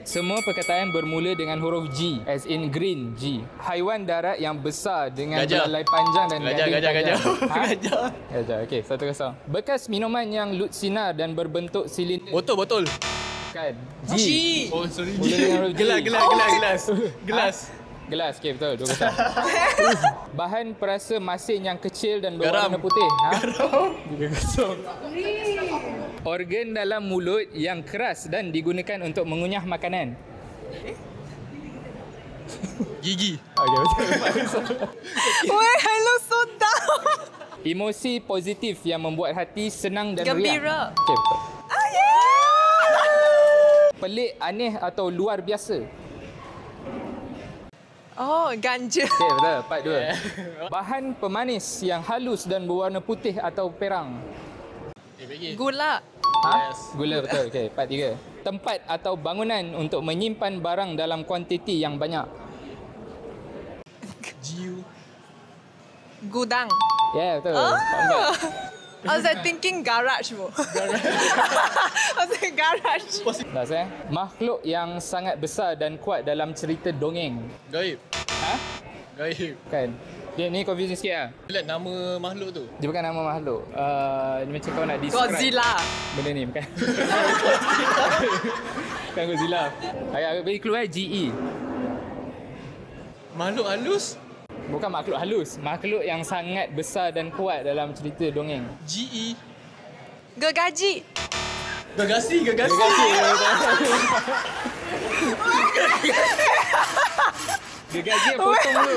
Semua perkataan bermula dengan huruf G, as in green, G. Haiwan darat yang besar dengan belalai panjang dan daging Gajah. panjang. Ha? Gajah. Gajah. Okey, 1-0. Bekas minuman yang lut sinar dan berbentuk silinder. Botol. Bukan. G. Oh, sorry. Mula dengan huruf G. Gelas. Gelas. Okey, betul. 2-0. Bahan perasa masin yang kecil dan berwarna Garam. putih. Ha? Garam. 3-0. Organ dalam mulut yang keras dan digunakan untuk mengunyah makanan. Gigi. Okey, betul. Weh, I look so dumb. Emosi positif yang membuat hati senang dan Gembira. riang. Okey, betul. Ah, yeah. Pelik, aneh atau luar biasa. Oh, ganja. Okey, betul. Part 2. Bahan pemanis yang halus dan berwarna putih atau perang. Gula. Ha? Yes. Gula, betul. Okey, part 3. Tempat atau bangunan untuk menyimpan barang dalam kuantiti yang banyak. Gudang. Ya, yeah, betul. Ah. Part 4. I was like thinking garage, bro. I was like garage. Last Makhluk yang sangat besar dan kuat dalam cerita dongeng. Gaib. Ha? Gaib. Kan? Dia ni confusing sikit lah. Lihat nama makhluk tu. Dia bukan nama makhluk. Ni macam kau nak describe Godzilla. benda ni, bukan? Bukan Godzilla. Ayah, bagi clue GE. Makhluk halus. Bukan makhluk halus. Makhluk yang sangat besar dan kuat dalam cerita dongeng. GE. Gergaji. Gergasi. Gergaji yang potong tu.